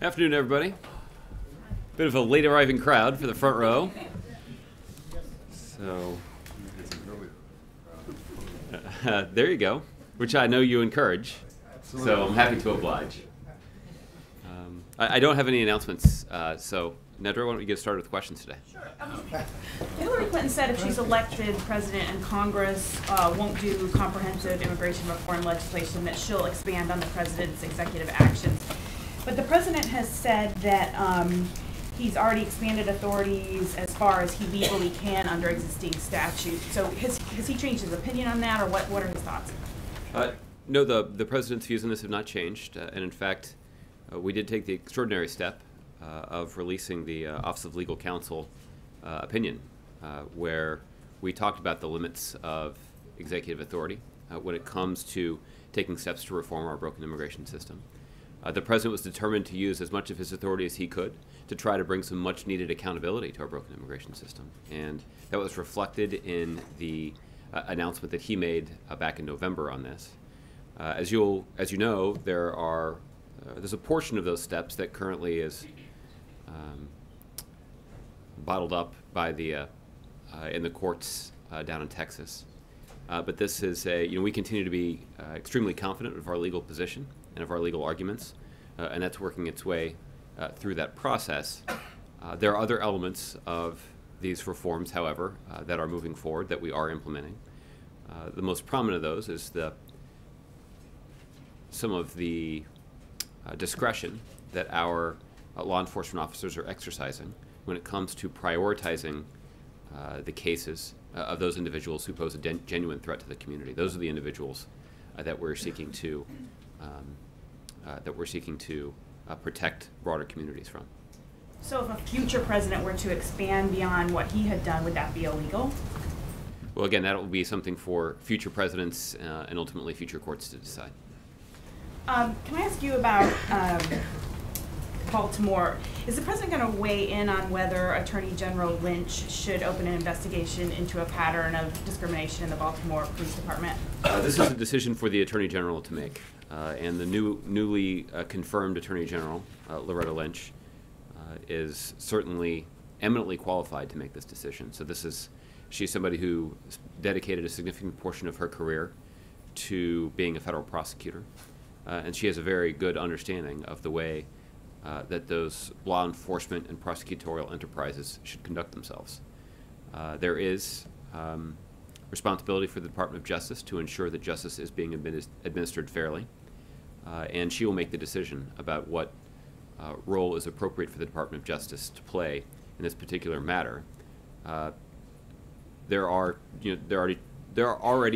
Afternoon, everybody. Bit of a late arriving crowd for the front row. So, there you go, which I know you encourage. So I'm happy to oblige. I don't have any announcements, so Nedra, why don't we get started with questions today? Sure. Hillary Clinton said if she's elected president and Congress won't do comprehensive immigration reform legislation, that she'll expand on the president's executive actions. But the president has said that he's already expanded authorities as far as he legally can under existing statute. So has he changed his opinion on that, or what are his thoughts? No, the president's views on this have not changed. And in fact, we did take the extraordinary step of releasing the Office of Legal Counsel opinion, where we talked about the limits of executive authority when it comes to taking steps to reform our broken immigration system. The president was determined to use as much of his authority as he could to try to bring some much-needed accountability to our broken immigration system. And that was reflected in the announcement that he made back in November on this. As you know, there's a portion of those steps that currently is bottled up by in the courts down in Texas. But this is we continue to be extremely confident of our legal position and of our legal arguments, and that's working its way through that process. There are other elements of these reforms, however, that are moving forward that we are implementing. The most prominent of those is some of the discretion that our law enforcement officers are exercising when it comes to prioritizing the cases of those individuals who pose a genuine threat to the community. Those are the individuals that we're seeking to protect broader communities from. So if a future president were to expand beyond what he had done, would that be illegal? Well, again, that will be something for future presidents and ultimately future courts to decide. Can I ask you about Baltimore? Is the president going to weigh in on whether Attorney General Lynch should open an investigation into a pattern of discrimination in the Baltimore Police Department? This is a decision for the Attorney General to make. And the newly confirmed Attorney General, Loretta Lynch, is certainly eminently qualified to make this decision. So she's somebody who dedicated a significant portion of her career to being a federal prosecutor. And she has a very good understanding of the way that those law enforcement and prosecutorial enterprises should conduct themselves. There is responsibility for the Department of Justice to ensure that justice is being administered fairly, and she will make the decision about what role is appropriate for the Department of Justice to play in this particular matter. There already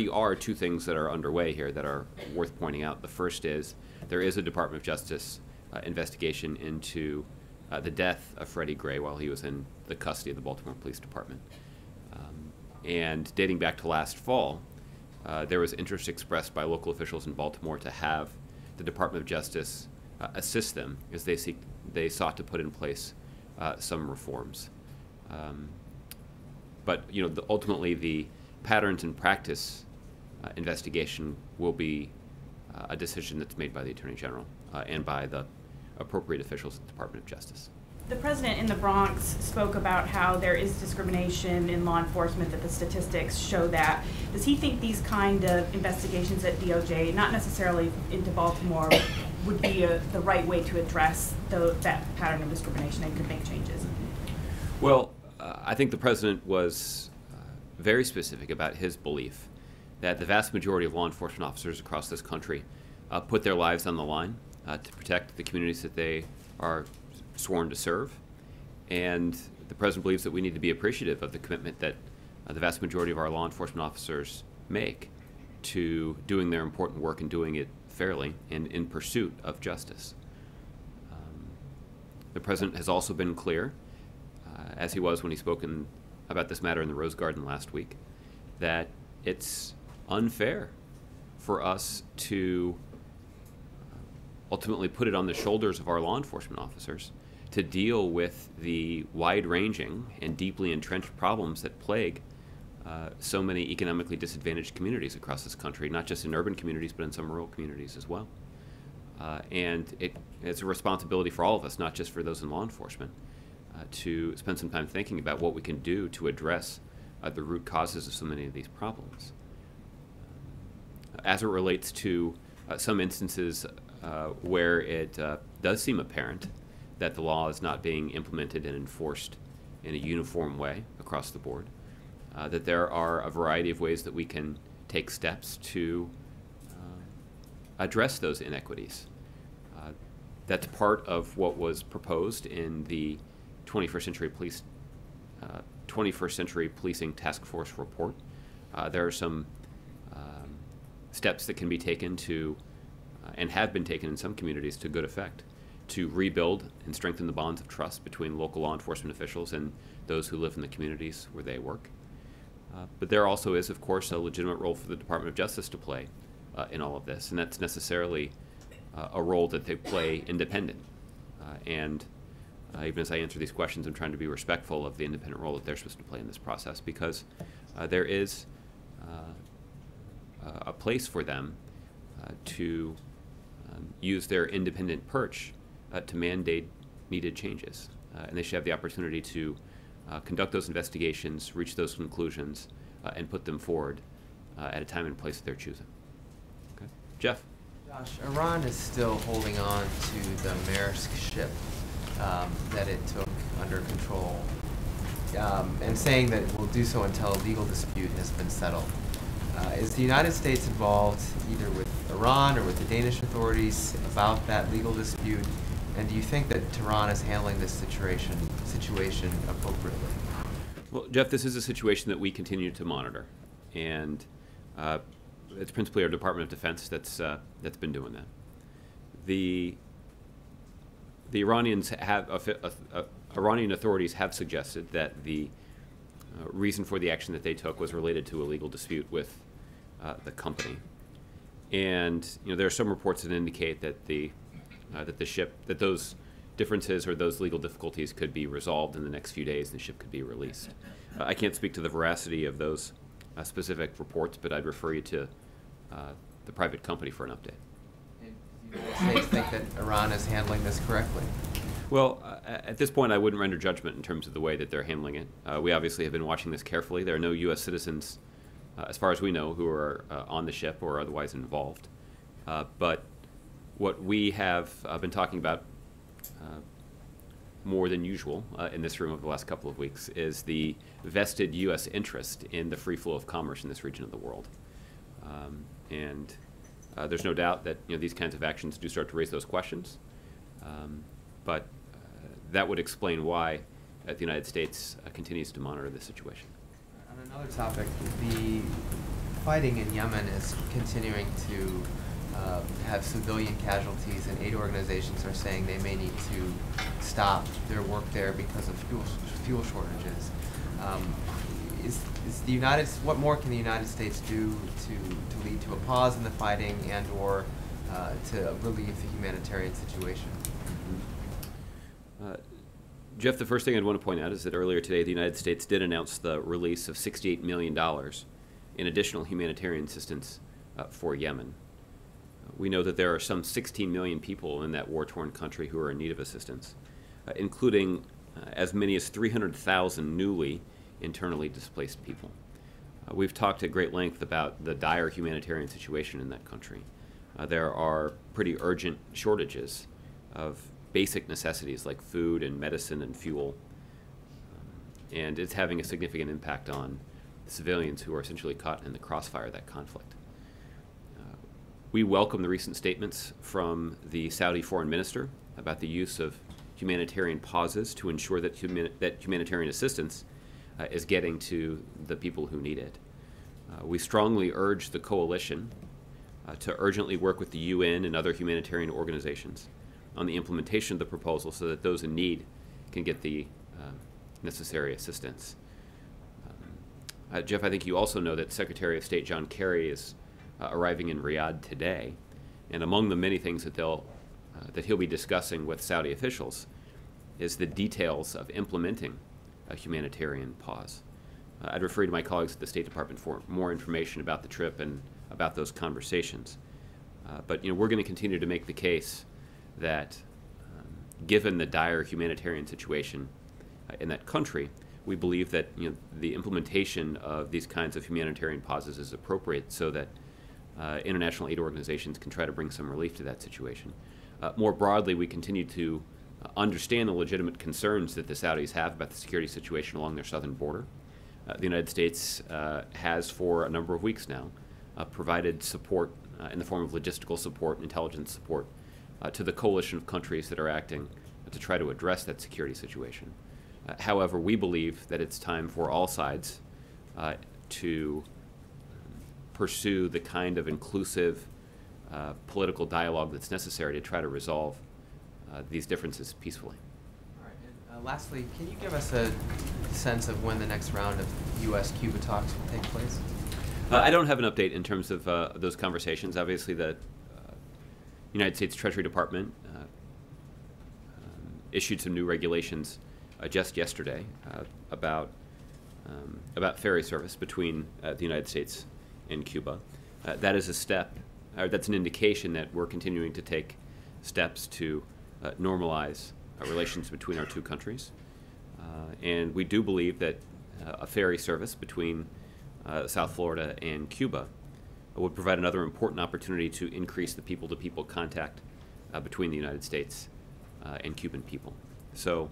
are two things that are underway here that are worth pointing out. The first is there is a Department of Justice investigation into the death of Freddie Gray while he was in the custody of the Baltimore Police Department. And dating back to last fall, there was interest expressed by local officials in Baltimore to have the Department of Justice assist them as they sought to put in place some reforms. But ultimately the patterns and practice investigation will be a decision that's made by the Attorney General and by the appropriate officials at the Department of Justice. The president in the Bronx spoke about how there is discrimination in law enforcement, that the statistics show that. Does he think these kind of investigations at DOJ, not necessarily into Baltimore, would be the right way to address that pattern of discrimination and could make changes? Well, I think the president was very specific about his belief that the vast majority of law enforcement officers across this country put their lives on the line to protect the communities that they are sworn to serve. And the president believes that we need to be appreciative of the commitment that the vast majority of our law enforcement officers make to doing their important work and doing it fairly and in pursuit of justice. The president has also been clear, as he was when he spoke about this matter in the Rose Garden last week, that it's unfair for us to ultimately put it on the shoulders of our law enforcement officers to deal with the wide-ranging and deeply entrenched problems that plague so many economically disadvantaged communities across this country, not just in urban communities, but in some rural communities as well. And it's a responsibility for all of us, not just for those in law enforcement, to spend some time thinking about what we can do to address the root causes of so many of these problems. As it relates to some instances where it does seem apparent that the law is not being implemented and enforced in a uniform way across the board, that there are a variety of ways that we can take steps to address those inequities. That's part of what was proposed in the 21st Century Policing Task Force report. There are some steps that can be taken to, and have been taken in some communities to good effect, to rebuild and strengthen the bonds of trust between local law enforcement officials and those who live in the communities where they work. But there also is, of course, a legitimate role for the Department of Justice to play in all of this, and that's necessarily a role that they play independent. And even as I answer these questions, I'm trying to be respectful of the independent role that they're supposed to play in this process, because there is a place for them to use their independent perch to mandate needed changes. And they should have the opportunity to conduct those investigations, reach those conclusions, and put them forward at a time and place of their choosing. Okay. Jeff? Josh, Iran is still holding on to the Maersk ship that it took under control, and saying that it will do so until a legal dispute has been settled. Is the United States involved either with Iran or with the Danish authorities about that legal dispute? And do you think that Tehran is handling this situation appropriately? Well, Jeff, this is a situation that we continue to monitor, and it's principally our Department of Defense that's been doing that. The Iranians Iranian authorities have suggested that the reason for the action that they took was related to a legal dispute with the company, and there are some reports that indicate that that those differences or those legal difficulties could be resolved in the next few days, and the ship could be released. I can't speak to the veracity of those specific reports, but I'd refer you to the private company for an update. And do the United States think that Iran is handling this correctly? Well, at this point, I wouldn't render judgment in terms of the way that they're handling it. We obviously have been watching this carefully. There are no U.S. citizens, as far as we know, who are on the ship or otherwise involved. But what we have been talking about more than usual in this room over the last couple of weeks is the vested U.S. interest in the free flow of commerce in this region of the world. And there's no doubt that these kinds of actions do start to raise those questions. But that would explain why the United States continues to monitor this situation. On another topic, the fighting in Yemen is continuing to have civilian casualties, and aid organizations are saying they may need to stop their work there because of fuel shortages. What more can the United States do to lead to a pause in the fighting and/or to relieve the humanitarian situation? Jeff, the first thing I'd want to point out is that earlier today the United States did announce the release of $68 million in additional humanitarian assistance for Yemen. We know that there are some 16 million people in that war-torn country who are in need of assistance, including as many as 300,000 newly internally displaced people. We've talked at great length about the dire humanitarian situation in that country. There are pretty urgent shortages of basic necessities like food and medicine and fuel, and it's having a significant impact on civilians who are essentially caught in the crossfire of that conflict. We welcome the recent statements from the Saudi foreign minister about the use of humanitarian pauses to ensure that humanitarian assistance is getting to the people who need it. We strongly urge the coalition to urgently work with the UN and other humanitarian organizations on the implementation of the proposal so that those in need can get the necessary assistance. Jeff, I think you also know that Secretary of State John Kerry is arriving in Riyadh today, and among the many things that he'll be discussing with Saudi officials is the details of implementing a humanitarian pause. I'd refer you to my colleagues at the State Department for more information about the trip and about those conversations. But we're going to continue to make the case that given the dire humanitarian situation in that country, we believe that the implementation of these kinds of humanitarian pauses is appropriate so that international aid organizations can try to bring some relief to that situation. More broadly, we continue to understand the legitimate concerns that the Saudis have about the security situation along their southern border. The United States has, for a number of weeks now, provided support in the form of logistical support and intelligence support to the coalition of countries that are acting to try to address that security situation. However, we believe that it's time for all sides to pursue the kind of inclusive political dialogue that's necessary to try to resolve these differences peacefully. All right. And lastly, can you give us a sense of when the next round of U.S.-Cuba talks will take place? I don't have an update in terms of those conversations. Obviously, the United States Treasury Department issued some new regulations just yesterday about ferry service between the United States and Cuba. That is a step, or that's an indication that we're continuing to take steps to normalize relations between our two countries. And we do believe that a ferry service between South Florida and Cuba would provide another important opportunity to increase the people-to-people contact between the United States and Cuban people. So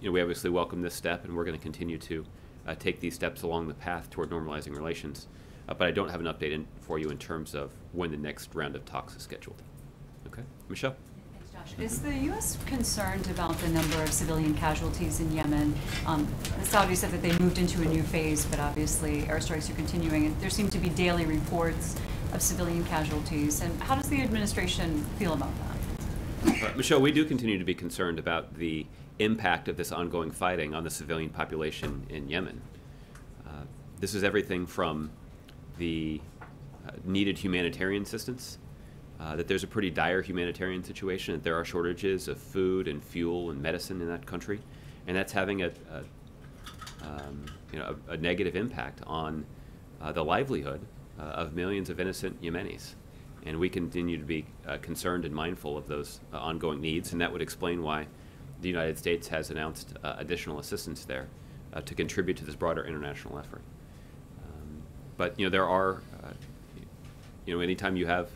we obviously welcome this step, and we're going to continue to take these steps along the path toward normalizing relations. But I don't have an update for you in terms of when the next round of talks is scheduled. Okay, Michelle? Thanks, Josh. Is the U.S. concerned about the number of civilian casualties in Yemen? The Saudis said that they moved into a new phase, but obviously airstrikes are continuing, and there seem to be daily reports of civilian casualties. And how does the administration feel about that? Michelle, we do continue to be concerned about the impact of this ongoing fighting on the civilian population in Yemen. This is everything from the needed humanitarian assistance, that there's a pretty dire humanitarian situation, that there are shortages of food and fuel and medicine in that country, and that's having a negative impact on the livelihood of millions of innocent Yemenis. And we continue to be concerned and mindful of those ongoing needs, and that would explain why the United States has announced additional assistance there to contribute to this broader international effort. But there are, anytime you have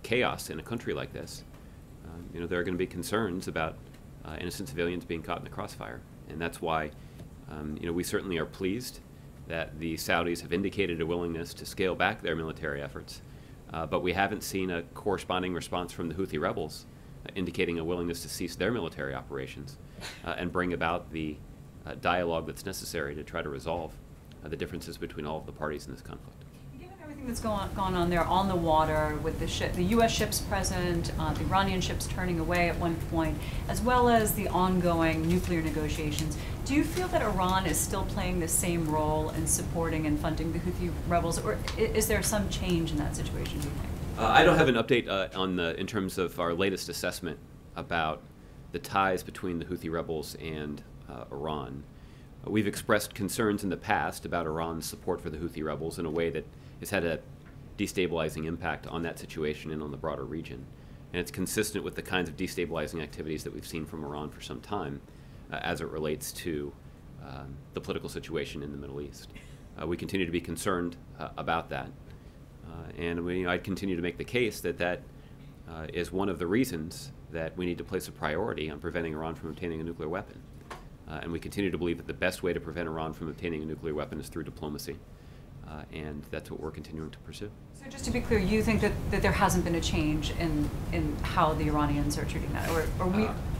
chaos in a country like this, there are going to be concerns about innocent civilians being caught in the crossfire, and that's why, we certainly are pleased that the Saudis have indicated a willingness to scale back their military efforts, but we haven't seen a corresponding response from the Houthi rebels indicating a willingness to cease their military operations and bring about the dialogue that's necessary to try to resolve the differences between all of the parties in this conflict. Given everything that's gone on there on the water with the U.S. ships present, the Iranian ships turning away at one point, as well as the ongoing nuclear negotiations, do you feel that Iran is still playing the same role in supporting and funding the Houthi rebels, or is there some change in that situation, do you think? I don't have an update in terms of our latest assessment about the ties between the Houthi rebels and Iran. We've expressed concerns in the past about Iran's support for the Houthi rebels in a way that has had a destabilizing impact on that situation and on the broader region. And it's consistent with the kinds of destabilizing activities that we've seen from Iran for some time as it relates to the political situation in the Middle East. We continue to be concerned about that. And I continue to make the case that is one of the reasons that we need to place a priority on preventing Iran from obtaining a nuclear weapon. And we continue to believe that the best way to prevent Iran from obtaining a nuclear weapon is through diplomacy. And that's what we're continuing to pursue. So just to be clear, you think that there hasn't been a change in how the Iranians are treating that? Or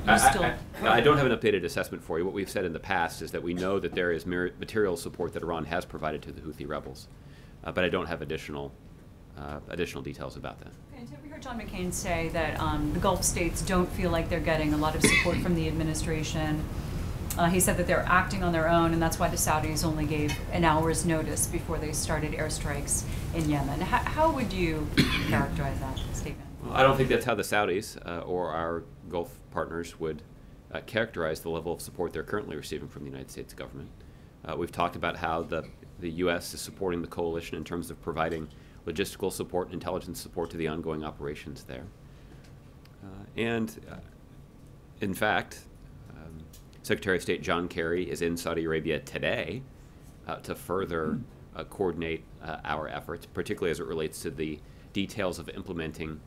I don't have an updated assessment for you. What we've said in the past is that we know that there is material support that Iran has provided to the Houthi rebels. But I don't have additional details about that. Okay, we heard John McCain say that the Gulf states don't feel like they're getting a lot of support from the administration. He said that they're acting on their own, and that's why the Saudis only gave an hour's notice before they started airstrikes in Yemen. How would you characterize that statement? Well, I don't think that's how the Saudis or our Gulf partners would characterize the level of support they're currently receiving from the United States government. We've talked about how the U.S. is supporting the coalition in terms of providing logistical support, intelligence support to the ongoing operations there. In fact, Secretary of State John Kerry is in Saudi Arabia today to further coordinate our efforts, particularly as it relates to the details of implementing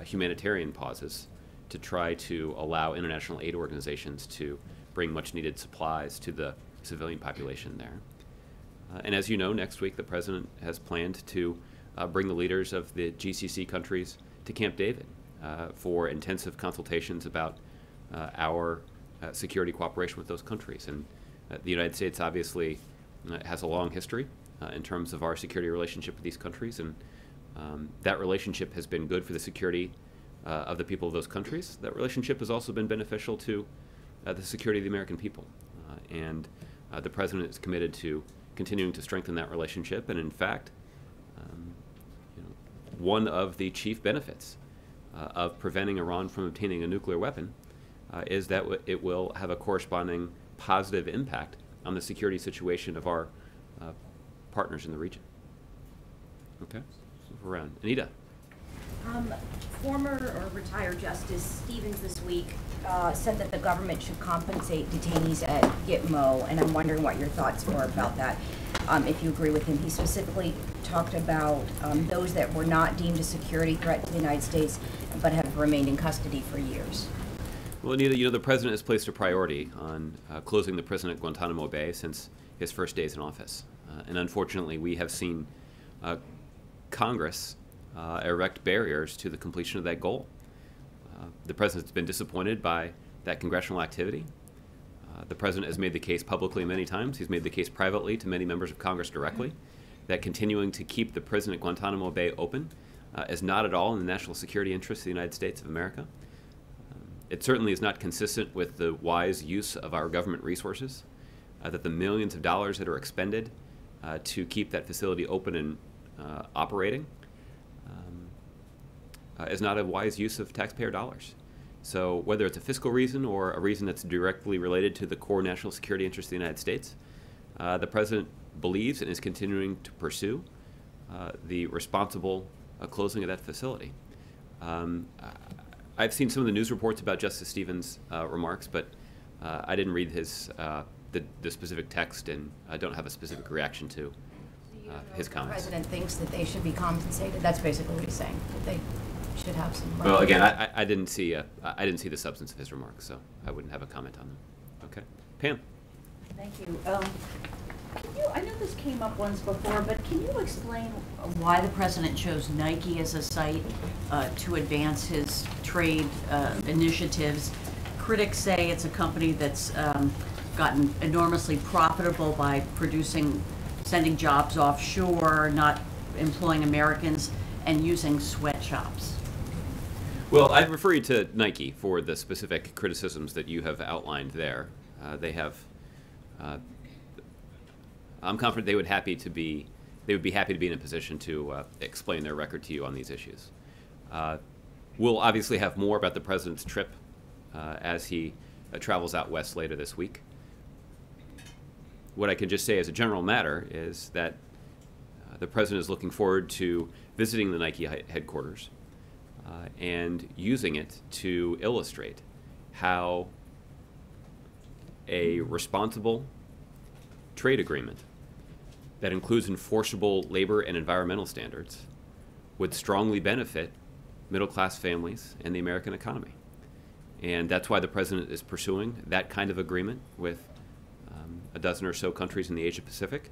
humanitarian pauses to try to allow international aid organizations to bring much-needed supplies to the civilian population there. And as you know, next week the President has planned to bring the leaders of the GCC countries to Camp David for intensive consultations about our security cooperation with those countries. And the United States obviously has a long history in terms of our security relationship with these countries, and that relationship has been good for the security of the people of those countries. That relationship has also been beneficial to the security of the American people. And the President is committed to continuing to strengthen that relationship. And in fact, one of the chief benefits of preventing Iran from obtaining a nuclear weapon is that it will have a corresponding positive impact on the security situation of our partners in the region. Okay, move around. Anita. Former or retired Justice Stevens this week said that the government should compensate detainees at Gitmo, and I'm wondering what your thoughts were about that, if you agree with him. He specifically talked about those that were not deemed a security threat to the United States but have remained in custody for years. Well, Anita, the President has placed a priority on closing the prison at Guantanamo Bay since his first days in office. And unfortunately, we have seen Congress erect barriers to the completion of that goal. The President's been disappointed by that congressional activity. The President has made the case publicly many times. He's made the case privately to many members of Congress directly that continuing to keep the prison at Guantanamo Bay open is not at all in the national security interests of the United States of America. It certainly is not consistent with the wise use of our government resources, that the millions of dollars that are expended to keep that facility open and operating is not a wise use of taxpayer dollars. So whether it's a fiscal reason or a reason that's directly related to the core national security interests of the United States, the President believes and is continuing to pursue the responsible closing of that facility. I've seen some of the news reports about Justice Stevens' remarks, but I didn't read the specific text, and I don't have a specific reaction to his comments. The President thinks that they should be compensated. That's basically what he's saying. That they should have some money. Well, again, I didn't see the substance of his remarks, so I wouldn't have a comment on them. Okay, Pam. Thank you. I know this came up once before, but can you explain why the President chose Nike as a site to advance his trade initiatives? Critics say it's a company that's gotten enormously profitable by sending jobs offshore, not employing Americans, and using sweatshops. Well, I'd refer you to Nike for the specific criticisms that you have outlined there. I'm confident they would be happy to be in a position to explain their record to you on these issues. We'll obviously have more about the President's trip as he travels out west later this week. What I can just say as a general matter is that the President is looking forward to visiting the Nike headquarters and using it to illustrate how a responsible trade agreement that includes enforceable labor and environmental standards would strongly benefit middle-class families and the American economy. And that's why the President is pursuing that kind of agreement with a dozen or so countries in the Asia-Pacific.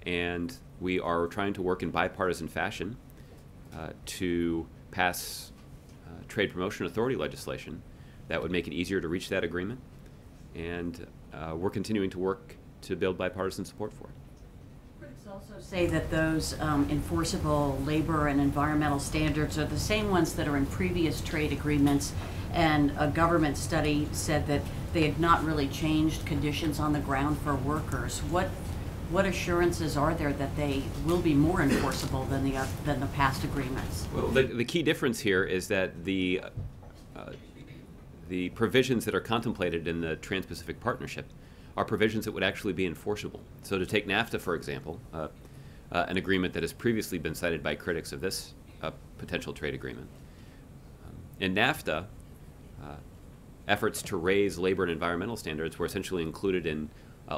And we are trying to work in bipartisan fashion to pass trade promotion authority legislation that would make it easier to reach that agreement. And we're continuing to work to build bipartisan support for it. Critics also say that those enforceable labor and environmental standards are the same ones that are in previous trade agreements, and a government study said that they had not really changed conditions on the ground for workers. What assurances are there that they will be more enforceable than the past agreements? Well, the key difference here is that the provisions that are contemplated in the Trans-Pacific Partnership are provisions that would actually be enforceable. So to take NAFTA, for example, an agreement that has previously been cited by critics of this potential trade agreement. In NAFTA, efforts to raise labor and environmental standards were essentially included in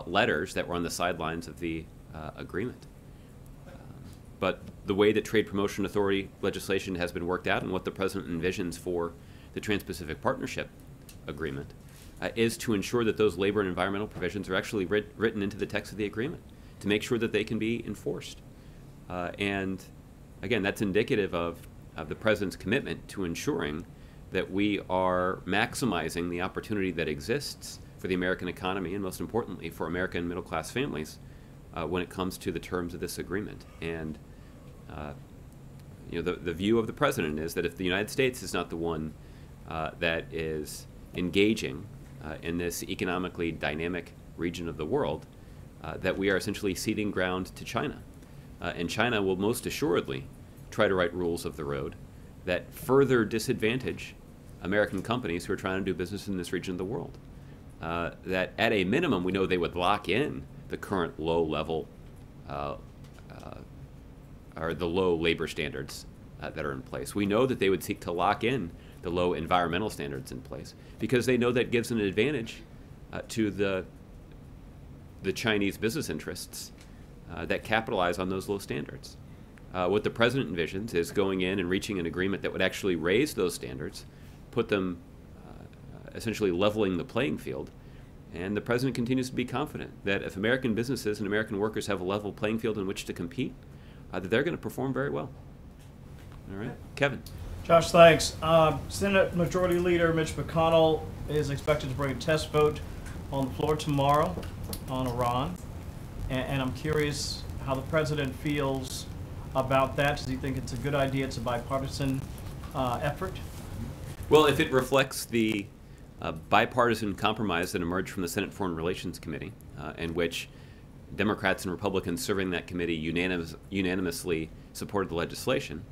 letters that were on the sidelines of the agreement. But the way that Trade Promotion Authority legislation has been worked out and what the President envisions for the Trans-Pacific Partnership Agreement is to ensure that those labor and environmental provisions are actually written into the text of the agreement to make sure that they can be enforced. And again, that's indicative of the President's commitment to ensuring that we are maximizing the opportunity that exists for the American economy and, most importantly, for American middle-class families when it comes to the terms of this agreement. And the view of the President is that if the United States is not the one that is engaging in this economically dynamic region of the world, that we are essentially ceding ground to China. And China will most assuredly try to write rules of the road that further disadvantage American companies who are trying to do business in this region of the world. That at a minimum, we know they would lock in the current low level or the low labor standards that are in place. We know that they would seek to lock in the low environmental standards in place because they know that gives an advantage to the Chinese business interests that capitalize on those low standards. What the President envisions is going in and reaching an agreement that would actually raise those standards, put them essentially leveling the playing field. And the President continues to be confident that if American businesses and American workers have a level playing field in which to compete, that they're going to perform very well. All right, Kevin. Josh, thanks. Senate Majority Leader Mitch McConnell is expected to bring a test vote on the floor tomorrow on Iran. And I'm curious how the President feels about that. Does he think it's a good idea? It's a bipartisan effort? Well, if it reflects the bipartisan compromise that emerged from the Senate Foreign Relations Committee, in which Democrats and Republicans serving that committee unanimously supported the legislation,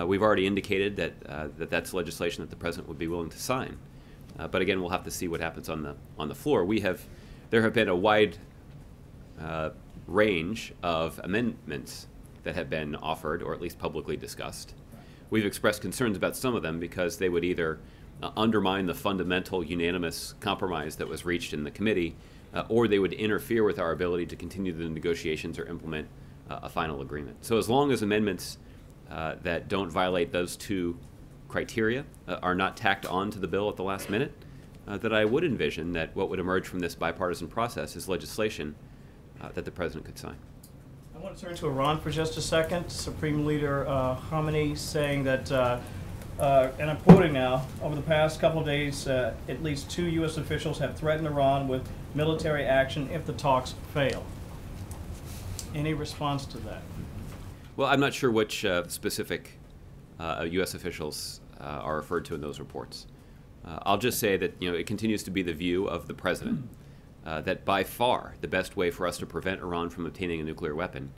we've already indicated that that's legislation that the President would be willing to sign. But again, we'll have to see what happens on the floor. There have been a wide range of amendments that have been offered, or at least publicly discussed. We've expressed concerns about some of them because they would either undermine the fundamental unanimous compromise that was reached in the committee, or they would interfere with our ability to continue the negotiations or implement a final agreement. So as long as amendments that don't violate those two criteria are not tacked on to the bill at the last minute, that I would envision that what would emerge from this bipartisan process is legislation that the President could sign. I want to turn to Iran for just a second. Supreme Leader Khamenei saying that, and I'm quoting now, over the past couple of days, at least 2 U.S. officials have threatened Iran with military action if the talks fail. Any response to that? Well, I'm not sure which specific U.S. officials are referred to in those reports. I'll just say that it continues to be the view of the President that by far the best way for us to prevent Iran from obtaining a nuclear weapon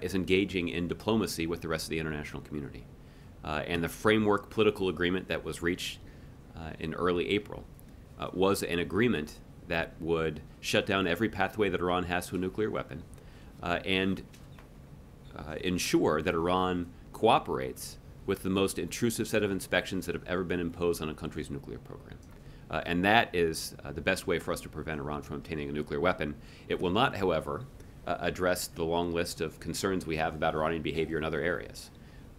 is engaging in diplomacy with the rest of the international community. And the framework political agreement that was reached in early April was an agreement that would shut down every pathway that Iran has to a nuclear weapon and ensure that Iran cooperates with the most intrusive set of inspections that have ever been imposed on a country's nuclear program. And that is the best way for us to prevent Iran from obtaining a nuclear weapon. It will not, however, address the long list of concerns we have about Iranian behavior in other areas.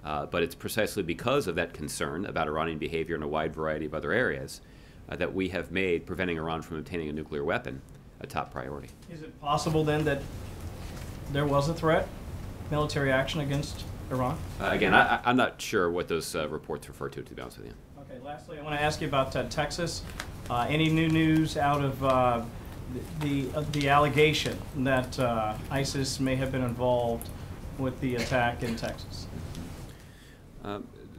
But it's precisely because of that concern about Iranian behavior in a wide variety of other areas that we have made preventing Iran from obtaining a nuclear weapon a top priority. Is it possible then that there was a threat, military action against Iran? Again, I'm not sure what those reports refer to be honest with you. Okay, lastly, I want to ask you about Texas. Any new news out of the allegation that ISIS may have been involved with the attack in Texas?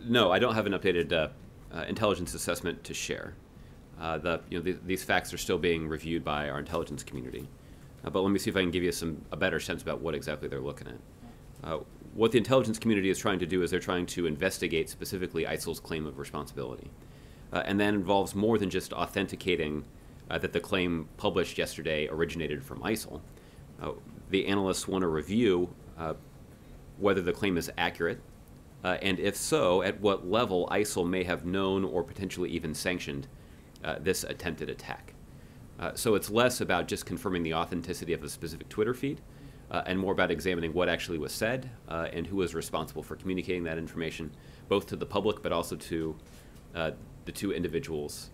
No, I don't have an updated intelligence assessment to share. These facts are still being reviewed by our intelligence community. But let me see if I can give you a better sense about what exactly they're looking at. What the intelligence community is trying to do is they're trying to investigate specifically ISIL's claim of responsibility. And that involves more than just authenticating that the claim published yesterday originated from ISIL. The analysts want to review whether the claim is accurate, and if so, at what level ISIL may have known or potentially even sanctioned this attempted attack. So it's less about just confirming the authenticity of a specific Twitter feed, and more about examining what actually was said and who was responsible for communicating that information, both to the public but also to the two individuals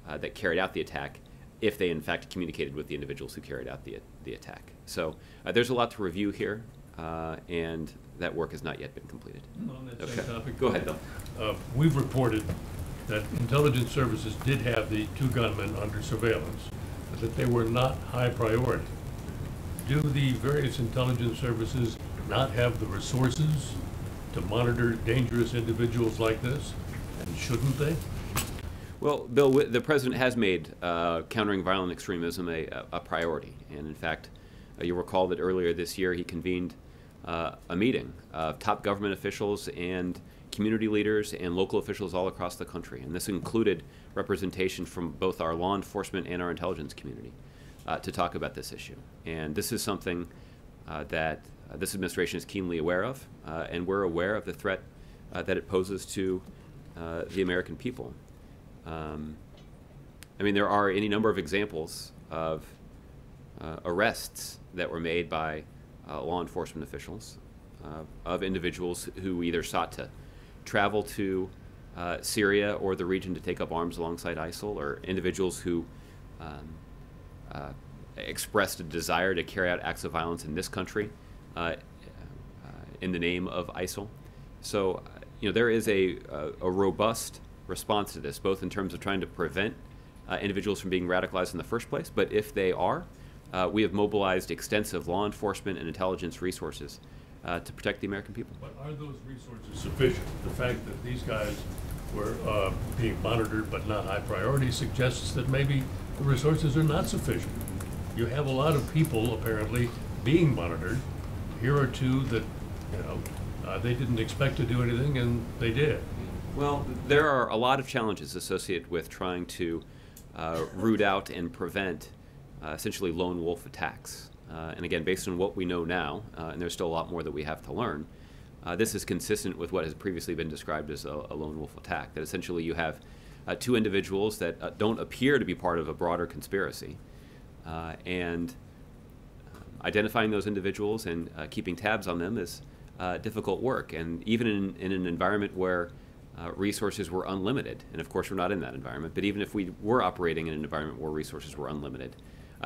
that carried out the attack, if they in fact communicated with the individuals who carried out the attack. So there's a lot to review here, and that work has not yet been completed. On that same topic, Go ahead, Bill. We've reported that intelligence services did have the two gunmen under surveillance, but that they were not high priority. Do the various intelligence services not have the resources to monitor dangerous individuals like this? And shouldn't they? Well, Bill, the president has made countering violent extremism a priority. And in fact, you'll recall that earlier this year he convened a meeting of top government officials and community leaders and local officials all across the country. And this included representation from both our law enforcement and our intelligence community to talk about this issue. And this is something that this administration is keenly aware of, and we're aware of the threat that it poses to the American people. I mean, there are any number of examples of arrests that were made by law enforcement officials of individuals who either sought to travel to Syria or the region to take up arms alongside ISIL, or individuals who expressed a desire to carry out acts of violence in this country in the name of ISIL. So, there is a robust response to this, both in terms of trying to prevent individuals from being radicalized in the first place, but if they are, we have mobilized extensive law enforcement and intelligence resources to protect the American people. But are those resources sufficient? The fact that these guys were being monitored but not high priority suggests that maybe the resources are not sufficient. You have a lot of people apparently being monitored. Here are two that, they didn't expect to do anything and they did. Well, there are a lot of challenges associated with trying to root out and prevent essentially lone wolf attacks. And again, based on what we know now, and there's still a lot more that we have to learn, this is consistent with what has previously been described as a lone wolf attack, that essentially you have two individuals that don't appear to be part of a broader conspiracy, and identifying those individuals and keeping tabs on them is difficult work. And even in an environment where resources were unlimited, and of course we're not in that environment, but even if we were operating in an environment where resources were unlimited,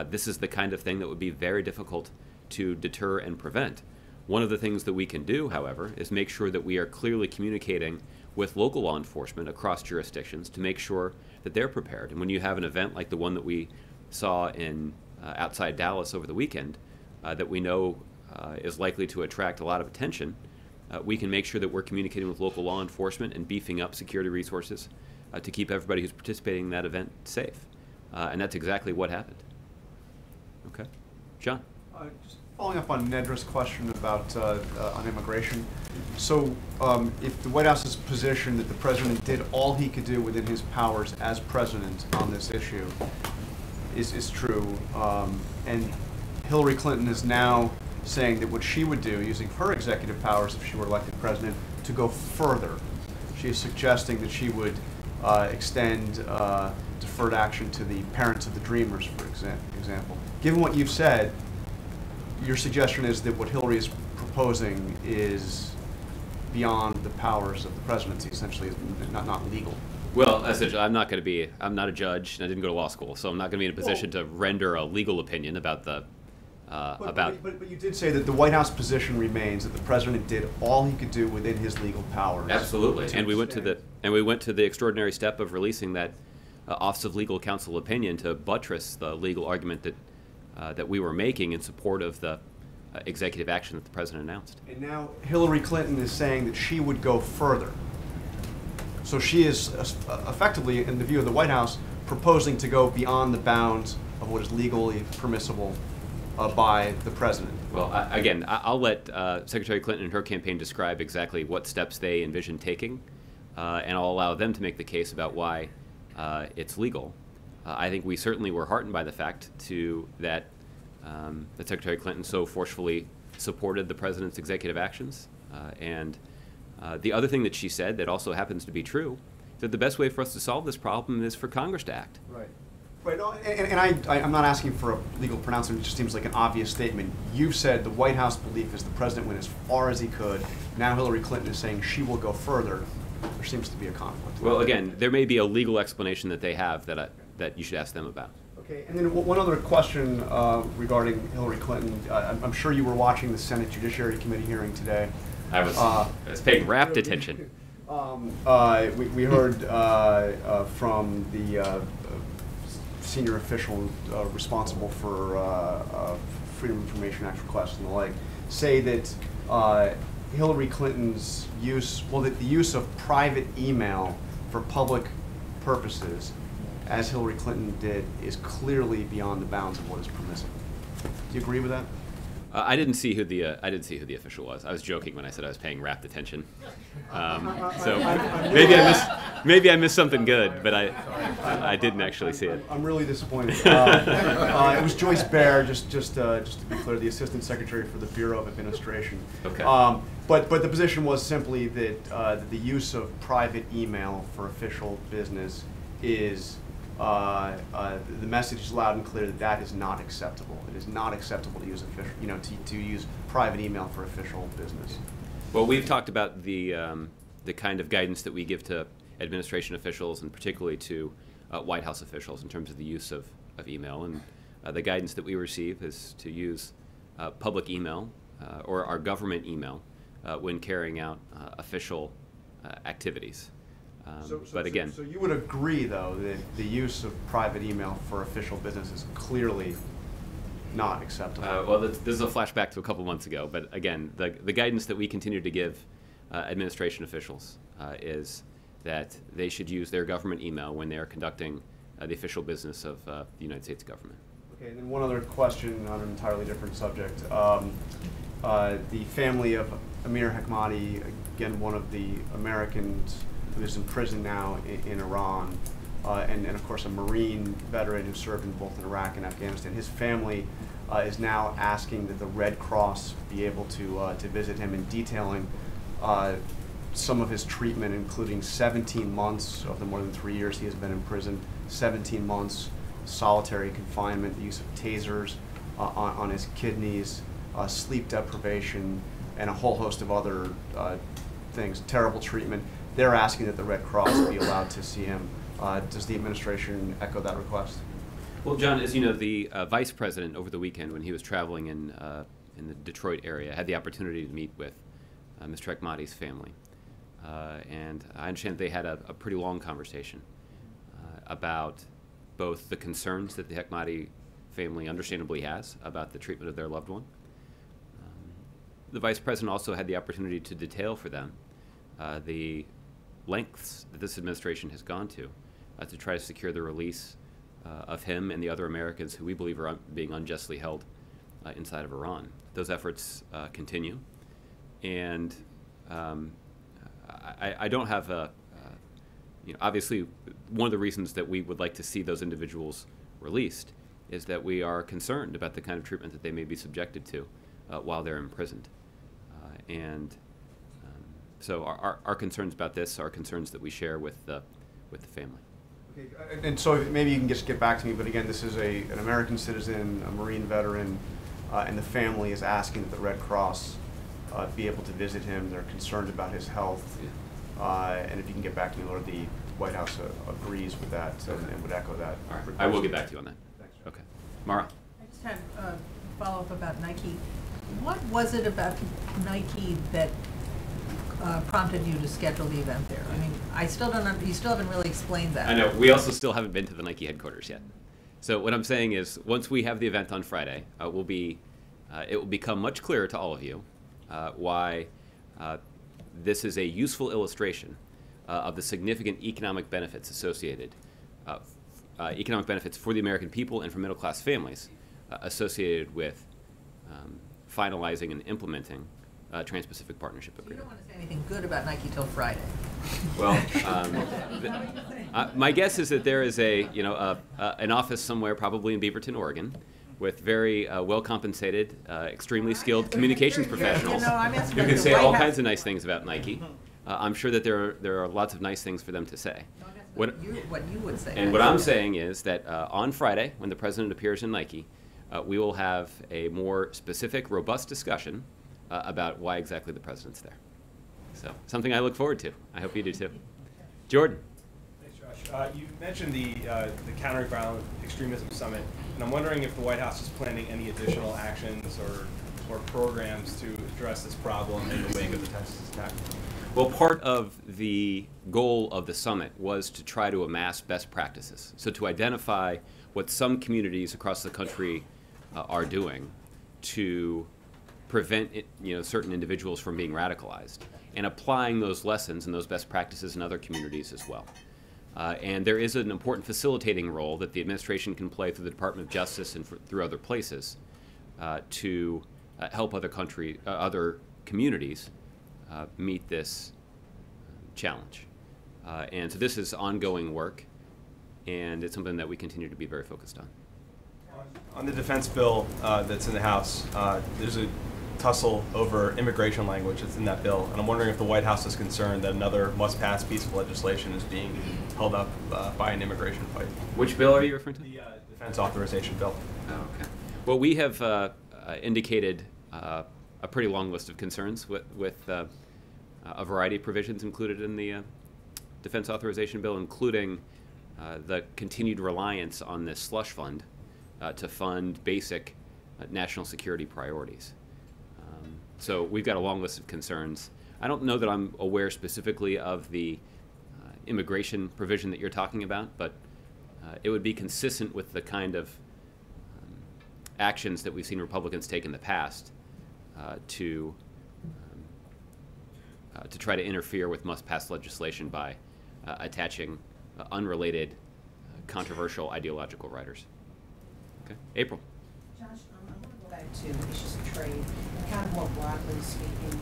this is the kind of thing that would be very difficult to deter and prevent. One of the things that we can do, however, is make sure that we are clearly communicating with local law enforcement across jurisdictions to make sure that they're prepared. And when you have an event like the one that we saw in outside Dallas over the weekend, that we know is likely to attract a lot of attention, we can make sure that we're communicating with local law enforcement and beefing up security resources to keep everybody who's participating in that event safe. And that's exactly what happened. Okay. John? Just following up on Nedra's question about on immigration. So if the White House's position that the president did all he could do within his powers as president on this issue is true, and Hillary Clinton is now saying that what she would do, using her executive powers if she were elected president, to go further. She is suggesting that she would extend deferred action to the parents of the Dreamers, for example. Given what you've said, your suggestion is that what Hillary is proposing is beyond the powers of the presidency, essentially not legal. Well, essentially, I'm not a judge, and I didn't go to law school, so I'm not going to be in a position to render a legal opinion about the But you did say that the White House position remains that the president did all he could do within his legal powers. Absolutely, and we went to the extraordinary step of releasing that Office of Legal Counsel opinion to buttress the legal argument that we were making in support of the executive action that the president announced. And now Hillary Clinton is saying that she would go further. So she is effectively, in the view of the White House, proposing to go beyond the bounds of what is legally permissible by the president. Well, again, I'll let Secretary Clinton and her campaign describe exactly what steps they envision taking, and I'll allow them to make the case about why it's legal. I think we certainly were heartened by the fact that Secretary Clinton so forcefully supported the president's executive actions, The other thing that she said that also happens to be true is that the best way for us to solve this problem is for Congress to act. Right. Right. No, and I'm not asking for a legal pronouncement. It just seems like an obvious statement. You've said the White House belief is the president went as far as he could. Now Hillary Clinton is saying she will go further. There seems to be a conflict. Well, again, there may be a legal explanation that they have that you should ask them about. Okay. And then one other question regarding Hillary Clinton. I'm sure you were watching the Senate Judiciary Committee hearing today. I was paying rapt attention. We heard from the senior official responsible for Freedom of Information Act requests and the like, say that Hillary Clinton's that the use of private email for public purposes, as Hillary Clinton did, is clearly beyond the bounds of what is permissible. Do you agree with that? I didn't see who the official was. I was joking when I said I was paying rapt attention. So maybe I missed something good, but I didn't actually see it. I'm really disappointed. It was Joyce Baer, just to be clear, the Assistant Secretary for the Bureau of Administration. Okay. But the position was simply that the use of private email for official business is. The message is loud and clear that is not acceptable. It is not acceptable to use to use private email for official business. Well, we've talked about the kind of guidance that we give to administration officials and particularly to White House officials in terms of the use of email. And the guidance that we receive is to use public email or our government email when carrying out official activities. But again, so you would agree, though, that the use of private email for official business is clearly not acceptable? Well, this is a flashback to a couple months ago. But again, the guidance that we continue to give administration officials is that they should use their government email when they are conducting the official business of the United States government. Okay, and then one other question on an entirely different subject. The family of Amir Hekmati, again, one of the Americans who is in prison now in Iran, and of course a Marine veteran who served in both in Iraq and Afghanistan. His family is now asking that the Red Cross be able to visit him and detailing some of his treatment, including 17 months of the more than 3 years he has been in prison, 17 months solitary confinement, the use of tasers on his kidneys, sleep deprivation, and a whole host of other things, terrible treatment. They're asking that the Red Cross be allowed to see him. Does the administration echo that request? Well, John, as you know, the vice president over the weekend, when he was traveling in the Detroit area, had the opportunity to meet with Mr. Hekmati's family. And I understand they had a pretty long conversation about both the concerns that the Hekmati family understandably has about the treatment of their loved one. The vice president also had the opportunity to detail for them the lengths that this administration has gone to try to secure the release of him and the other Americans who we believe are being unjustly held inside of Iran. Those efforts continue, and I don't have obviously one of the reasons that we would like to see those individuals released is that we are concerned about the kind of treatment that they may be subjected to while they're imprisoned. So our concerns about this are concerns that we share with the family. Okay, and so maybe you can just get back to me, but again, this is an American citizen, a Marine veteran, and the family is asking that the Red Cross be able to visit him. They're concerned about his health. And if you can get back to me, Lord, the White House agrees with that and would echo that. All right. I will get back to you on that. Thanks. Okay. Mara? I just had a follow-up about Nike. What was it about Nike that prompted you to schedule the event there? I mean, I still don't. You still haven't really explained that. I know. We also still haven't been to the Nike headquarters yet. So what I'm saying is, once we have the event on Friday, it will become much clearer to all of you why this is a useful illustration of the significant economic benefits associated, economic benefits for the American people and for middle-class families associated with finalizing and implementing Trans-Pacific Partnership Agreement. You don't want to say anything good about Nike till Friday. Well, my guess is that there is an office somewhere, probably in Beaverton, Oregon, with very well-compensated, extremely skilled communications professionals I'm asking who about can the say White all House. kinds of nice things about Nike. I'm sure that there are lots of nice things for them to say. What you would say. And what I'm saying is that on Friday, when the president appears in Nike, we will have a more specific, robust discussion about why exactly the president's there. So, something I look forward to. I hope you do too. Jordan. Thanks, Josh. You mentioned the Countering Violent Extremism Summit, and I'm wondering if the White House is planning any additional actions or programs to address this problem in the wake of the Texas attack. Well, part of the goal of the summit was to try to amass best practices. So to identify what some communities across the country are doing to prevent certain individuals from being radicalized, and applying those lessons and those best practices in other communities as well. And there is an important facilitating role that the administration can play through the Department of Justice and through other places to help other communities meet this challenge. And so this is ongoing work, and it's something that we continue to be very focused on. On the defense bill that's in the House, there's a tussle over immigration language that's in that bill, and I'm wondering if the White House is concerned that another must-pass piece of legislation is being held up by an immigration fight. Which bill are you referring to? The defense authorization bill. Oh, okay. Well, we have indicated a pretty long list of concerns with a variety of provisions included in the defense authorization bill, including the continued reliance on this slush fund to fund basic national security priorities. So we've got a long list of concerns. I don't know that I'm aware specifically of the immigration provision that you're talking about, but it would be consistent with the kind of actions that we've seen Republicans take in the past to try to interfere with must-pass legislation by attaching unrelated, controversial ideological riders. Okay, April. Josh, I want to go back to issues of trade, kind of more broadly speaking.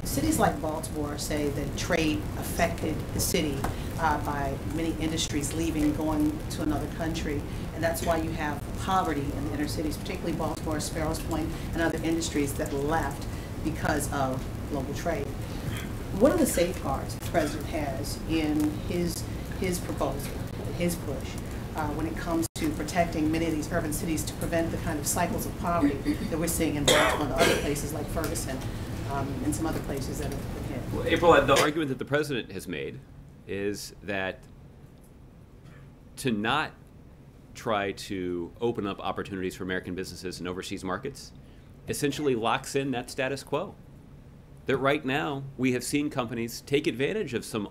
Cities like Baltimore say that trade affected the city by many industries leaving, going to another country, and that's why you have poverty in the inner cities, particularly Baltimore, Sparrows Point, and other industries that left because of global trade. What are the safeguards the president has in his proposal, his push, when it comes to protecting many of these urban cities to prevent the kind of cycles of poverty that we're seeing in Baltimore and other places like Ferguson and some other places that have been hit? Well, April, the argument that the president has made is that to not try to open up opportunities for American businesses in overseas markets essentially locks in that status quo. That right now we have seen companies take advantage of some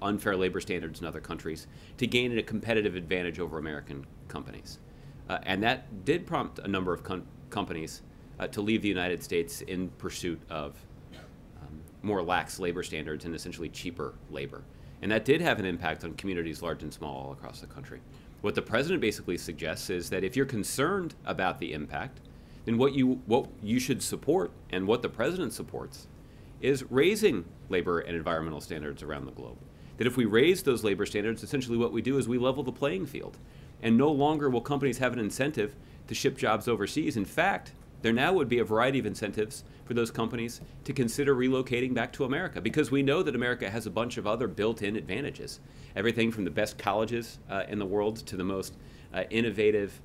unfair labor standards in other countries to gain a competitive advantage over American companies. And that did prompt a number of companies to leave the United States in pursuit of more lax labor standards and essentially cheaper labor. And that did have an impact on communities large and small all across the country. What the president basically suggests is that if you're concerned about the impact, then what you should support, and what the president supports, is raising labor and environmental standards around the globe. That if we raise those labor standards, essentially what we do is we level the playing field. And no longer will companies have an incentive to ship jobs overseas. In fact, there now would be a variety of incentives for those companies to consider relocating back to America, because we know that America has a bunch of other built-in advantages. Everything from the best colleges in the world to the most innovative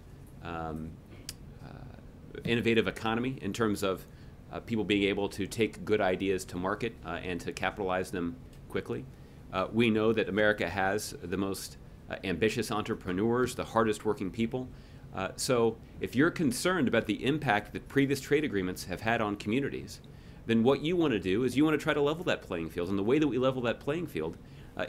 economy in terms of people being able to take good ideas to market and to capitalize them quickly. We know that America has the most ambitious entrepreneurs, the hardest working people. So if you're concerned about the impact that previous trade agreements have had on communities, then what you want to do is you want to try to level that playing field. And the way that we level that playing field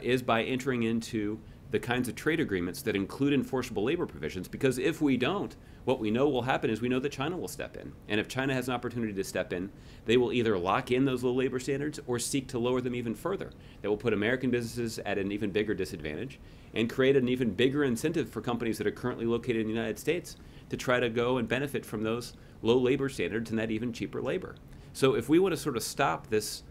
is by entering into the kinds of trade agreements that include enforceable labor provisions, because if we don't, what we know will happen is we know that China will step in. And if China has an opportunity to step in, they will either lock in those low labor standards or seek to lower them even further. That will put American businesses at an even bigger disadvantage and create an even bigger incentive for companies that are currently located in the United States to try to go and benefit from those low labor standards and that even cheaper labor. So if we want to sort of stop this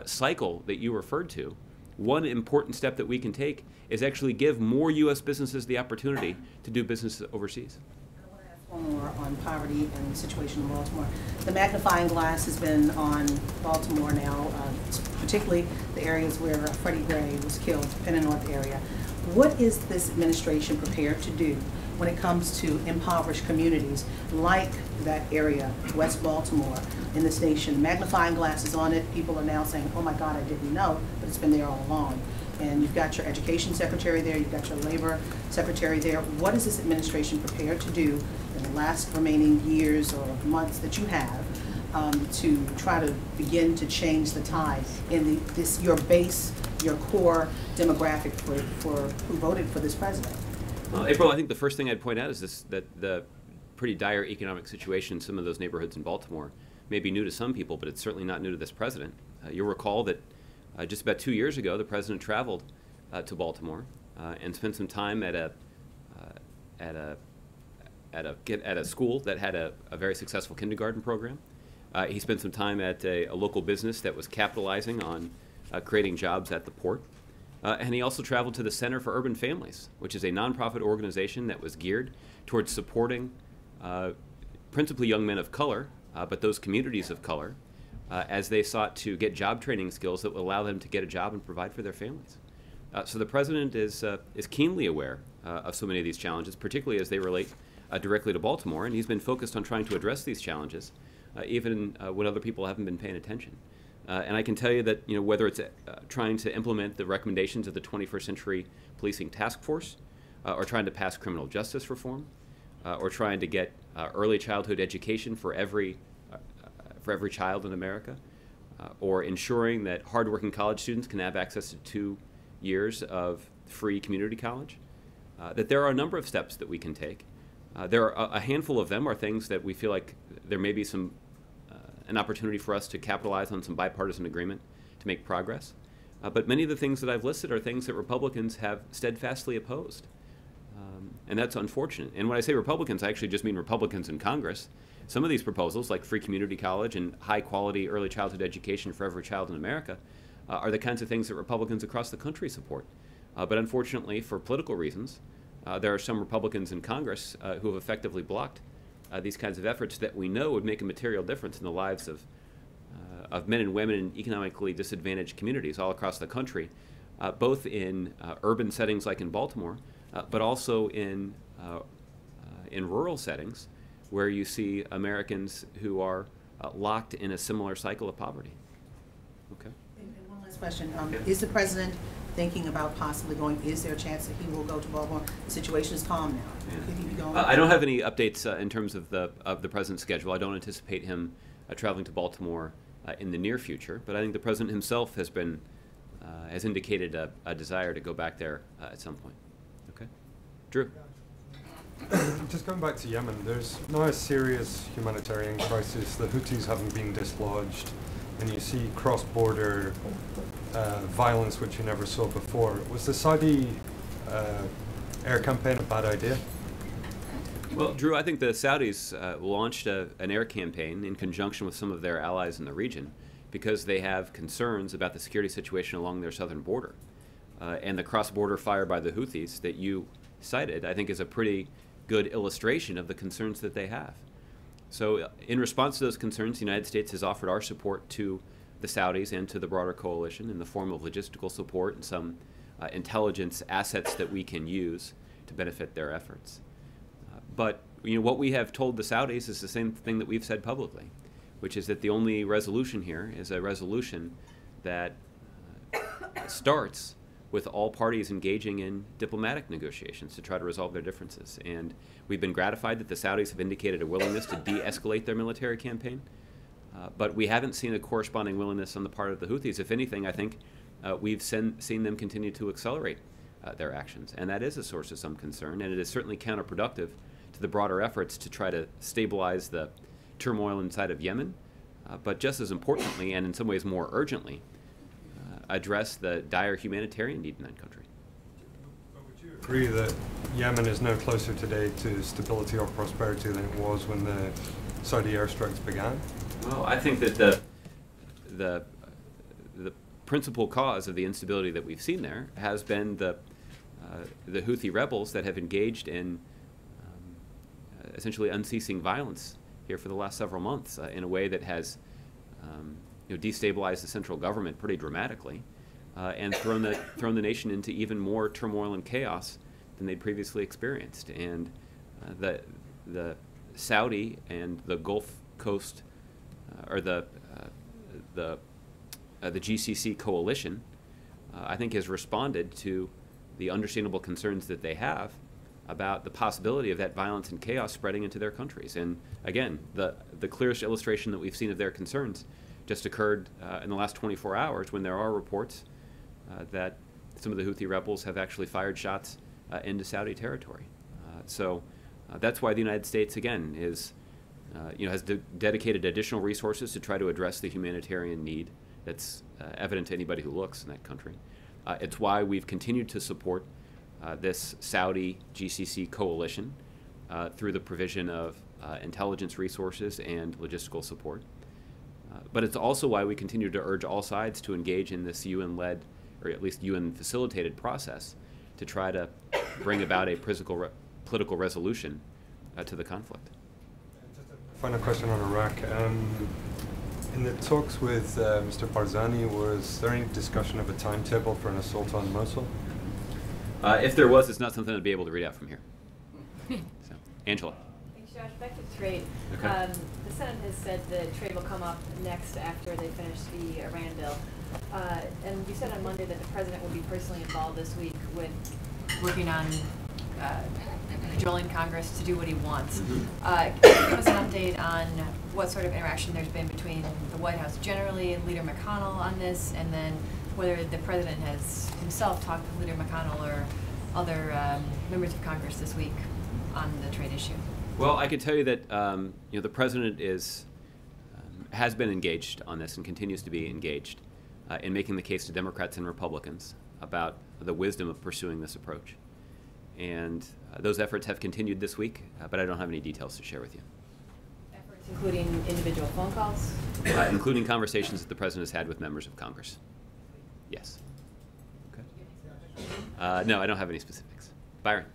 cycle that you referred to, one important step that we can take is actually give more U.S. businesses the opportunity to do business overseas. I want to ask More on poverty and the situation in Baltimore. The magnifying glass has been on Baltimore now, particularly the areas where Freddie Gray was killed, Penn North area. What is this administration prepared to do when it comes to impoverished communities like that area, West Baltimore, in this nation? Magnifying glass is on it. People are now saying, oh my God, I didn't know, but it's been there all along. And you've got your education secretary there, you've got your labor secretary there. What is this administration prepared to do in the last remaining years or months that you have to try to begin to change the tide in your base, your core demographic for who voted for this president? Well, April, I think the first thing I'd point out is that the pretty dire economic situation in some of those neighborhoods in Baltimore may be new to some people, but it's certainly not new to this president. You'll recall that just about 2 years ago, the president traveled to Baltimore and spent some time at a school that had a very successful kindergarten program. He spent some time at a local business that was capitalizing on creating jobs at the port. And he also traveled to the Center for Urban Families, which is a nonprofit organization that was geared towards supporting principally young men of color, but those communities of color, as they sought to get job training skills that would allow them to get a job and provide for their families. So the president is keenly aware of so many of these challenges, particularly as they relate directly to Baltimore, and he's been focused on trying to address these challenges, even when other people haven't been paying attention. And I can tell you that whether it's trying to implement the recommendations of the 21st Century Policing Task Force, or trying to pass criminal justice reform, or trying to get early childhood education for every child in America, or ensuring that hardworking college students can have access to 2 years of free community college, that there are a number of steps that we can take. There are a handful of them are things that we feel like there may be an opportunity for us to capitalize on some bipartisan agreement to make progress. But many of the things that I've listed are things that Republicans have steadfastly opposed. And that's unfortunate. And when I say Republicans, I actually just mean Republicans in Congress. Some of these proposals, like free community college and high-quality early childhood education for every child in America, are the kinds of things that Republicans across the country support. But unfortunately, for political reasons, there are some Republicans in Congress who have effectively blocked these kinds of efforts that we know would make a material difference in the lives of men and women in economically disadvantaged communities all across the country, both in urban settings like in Baltimore, but also in rural settings where you see Americans who are locked in a similar cycle of poverty. Okay. And one last question. Is the president thinking about possibly going, is there a chance that he will go to Baltimore? The situation is calm now. Yeah. Could he be going? I don't have any updates in terms of the president's schedule. I don't anticipate him traveling to Baltimore in the near future, but I think the president himself has indicated a desire to go back there at some point. Okay. Drew. Just going back to Yemen, there's now a serious humanitarian crisis. The Houthis haven't been dislodged, and you see cross-border violence which you never saw before. Was the Saudi air campaign a bad idea? Well, Drew, I think the Saudis launched an air campaign in conjunction with some of their allies in the region because they have concerns about the security situation along their southern border. And the cross-border fire by the Houthis that you cited, I think, is a pretty good illustration of the concerns that they have. So in response to those concerns, the United States has offered our support to the Saudis and to the broader coalition in the form of logistical support and some intelligence assets that we can use to benefit their efforts. But what we have told the Saudis is the same thing that we've said publicly, which is that the only resolution here is a resolution that starts with all parties engaging in diplomatic negotiations to try to resolve their differences. And we've been gratified that the Saudis have indicated a willingness to de-escalate their military campaign, but we haven't seen a corresponding willingness on the part of the Houthis. If anything, I think we've seen them continue to accelerate their actions, and that is a source of some concern, and it is certainly counterproductive to the broader efforts to try to stabilize the turmoil inside of Yemen, but just as importantly, and in some ways more urgently, address the dire humanitarian need in that country. But would you agree that Yemen is no closer today to stability or prosperity than it was when the Saudi airstrikes began? Well, I think that the principal cause of the instability that we've seen there has been the Houthi rebels that have engaged in essentially unceasing violence here for the last several months in a way that has destabilized the central government pretty dramatically and thrown the nation into even more turmoil and chaos than they'd previously experienced. And the Saudi and the Gulf Coast or the GCC coalition, I think, has responded to the understandable concerns that they have about the possibility of that violence and chaos spreading into their countries. And again, the clearest illustration that we've seen of their concerns just occurred in the last 24 hours when there are reports that some of the Houthi rebels have actually fired shots into Saudi territory. So that's why the United States, again, has dedicated additional resources to try to address the humanitarian need that's evident to anybody who looks in that country. It's why we've continued to support this Saudi GCC coalition through the provision of intelligence resources and logistical support. But it's also why we continue to urge all sides to engage in this UN-led, or at least UN-facilitated process to try to bring about a political resolution to the conflict. Final question on Iraq. In the talks with Mr. Barzani, was there any discussion of a timetable for an assault on Mosul? If there was, it's not something I'd be able to read out from here. So, Angela. Thanks, Josh. Back to trade. Okay. The Senate has said that trade will come up next after they finish the Iran bill. And you said on Monday that the president will be personally involved this week with working on cajoling Congress to do what he wants. Can you give us an update on what sort of interaction there's been between the White House generally and Leader McConnell on this, and then whether the president has himself talked with Leader McConnell or other members of Congress this week on the trade issue? Well, I can tell you that the president has been engaged on this and continues to be engaged in making the case to Democrats and Republicans about the wisdom of pursuing this approach. And those efforts have continued this week, but I don't have any details to share with you. Efforts including individual phone calls? Including conversations that the president has had with members of Congress. Yes. Okay. No, I don't have any specifics. Byron.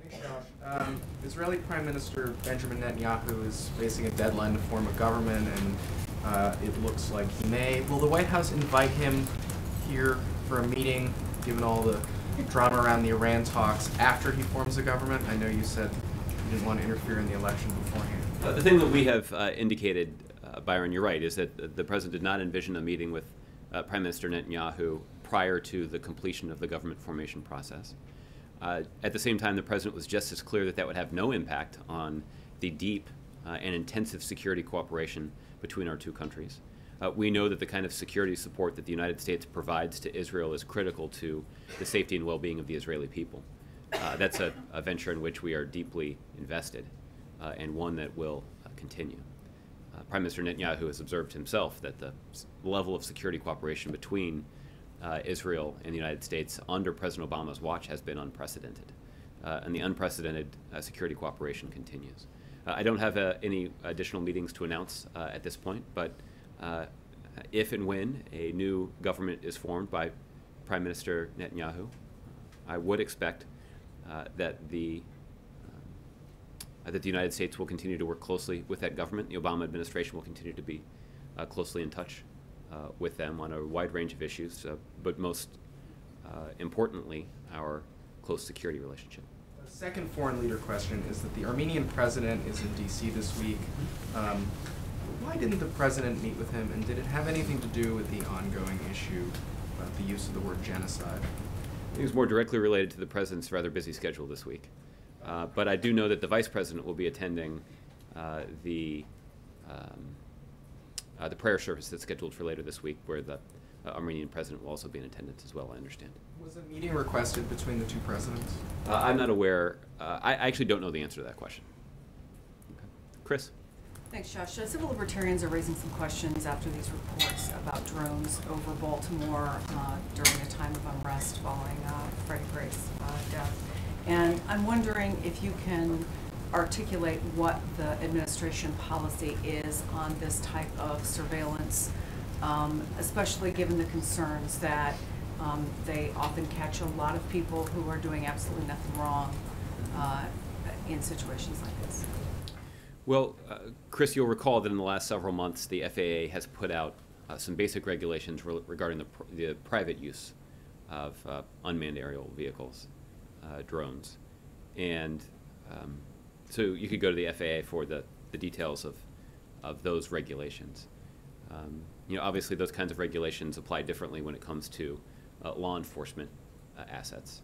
Thanks, Josh. Israeli Prime Minister Benjamin Netanyahu is facing a deadline to form a government, and it looks like he may. Will the White House invite him here for a meeting, given all the drama around the Iran talks, after he forms a government? I know you said you didn't want to interfere in the election beforehand. The thing that we have indicated, Byron, you're right, is that the president did not envision a meeting with Prime Minister Netanyahu prior to the completion of the government formation process. At the same time, the president was just as clear that that would have no impact on the deep and intensive security cooperation between our two countries. We know that the kind of security support that the United States provides to Israel is critical to the safety and well-being of the Israeli people. That's a venture in which we are deeply invested and one that will continue. Prime Minister Netanyahu has observed himself that the level of security cooperation between Israel and the United States under President Obama's watch has been unprecedented. And the unprecedented security cooperation continues. I don't have any additional meetings to announce at this point, but if and when a new government is formed by Prime Minister Netanyahu, I would expect that the United States will continue to work closely with that government. The Obama administration will continue to be closely in touch with them on a wide range of issues, but most importantly, our close security relationship. The second foreign leader question is that the Armenian president is in D.C. this week. Why didn't the president meet with him, and did it have anything to do with the ongoing issue about the use of the word genocide? It was more directly related to the president's rather busy schedule this week. But I do know that the vice president will be attending the prayer service that's scheduled for later this week, where the Armenian president will also be in attendance as well, I understand. Was a meeting requested between the two presidents? I'm not aware. I actually don't know the answer to that question. Okay. Chris? Thanks, Josh. Civil libertarians are raising some questions after these reports about drones over Baltimore during a time of unrest following Freddie Gray's death. And I'm wondering if you can articulate what the administration policy is on this type of surveillance, especially given the concerns that they often catch a lot of people who are doing absolutely nothing wrong in situations like this. Well, Chris, you'll recall that in the last several months, the FAA has put out some basic regulations regarding the private use of unmanned aerial vehicles, drones. And so you could go to the FAA for the details of those regulations. You know, obviously those kinds of regulations apply differently when it comes to law enforcement assets.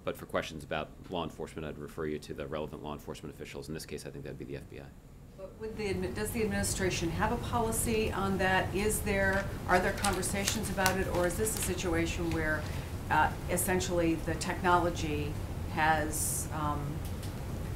But for questions about law enforcement, I'd refer you to the relevant law enforcement officials. In this case, I think that'd be the FBI. But does the administration have a policy on that? Are there conversations about it, or is this a situation where essentially the technology has,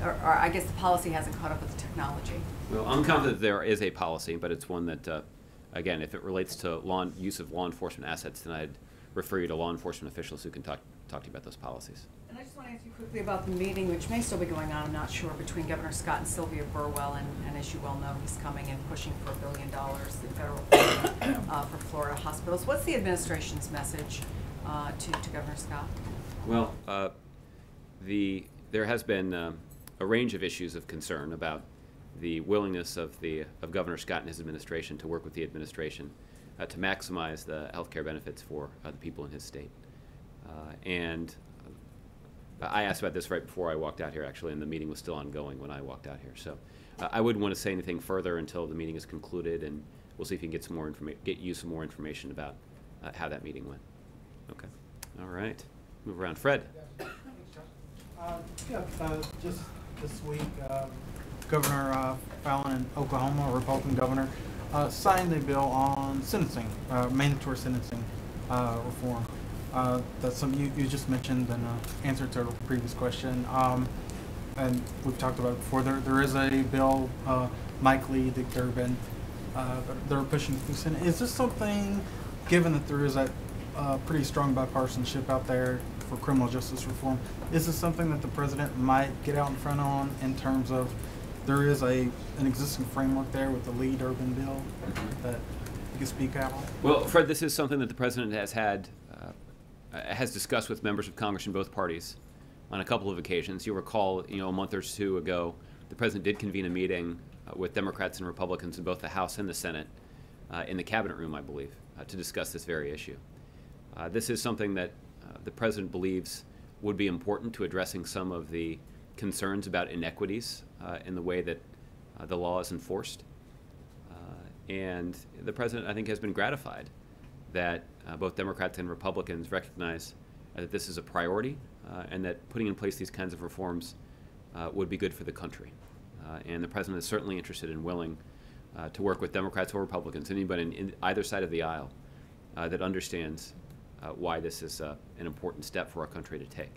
or I guess the policy hasn't caught up with the technology? Well, I'm confident there is a policy, but it's one that, again, if it relates to use of law enforcement assets, then I'd refer you to law enforcement officials who can talk to you about those policies. And I just want to ask you quickly about the meeting, which may still be going on, I'm not sure, between Governor Scott and Sylvia Burwell, and as you well know, he's coming and pushing for $1 billion in federal funding for Florida hospitals. What's the administration's message to Governor Scott? Well, there has been a range of issues of concern about the willingness of Governor Scott and his administration to work with the administration to maximize the health care benefits for the people in his state. And I asked about this right before I walked out here, actually, and the meeting was still ongoing when I walked out here. So I wouldn't want to say anything further until the meeting is concluded, and we'll see if we can get you some more information about how that meeting went. Okay. All right. Move around. Fred. Just this week, Governor Fallon in Oklahoma, a Republican governor, signed a bill on sentencing, mandatory sentencing reform. That's something you just mentioned in answer to a previous question. And we've talked about it before. There is a bill, Mike Lee, Dick Durbin, they're pushing through the Senate. Is this something, given that there is a pretty strong bipartisanship out there for criminal justice reform, is this something that the president might get out in front on in terms of there is an existing framework there with the Lee Durbin bill that you can speak out on? Well, Fred, this is something that the president has discussed with members of Congress in both parties on a couple of occasions. You'll recall, a month or two ago, the president did convene a meeting with Democrats and Republicans in both the House and the Senate in the cabinet room, I believe, to discuss this very issue. This is something that the president believes would be important to addressing some of the concerns about inequities in the way that the law is enforced. And the president, I think, has been gratified that both Democrats and Republicans recognize that this is a priority and that putting in place these kinds of reforms would be good for the country. And the president is certainly interested and willing to work with Democrats or Republicans, anybody in either side of the aisle that understands why this is an important step for our country to take.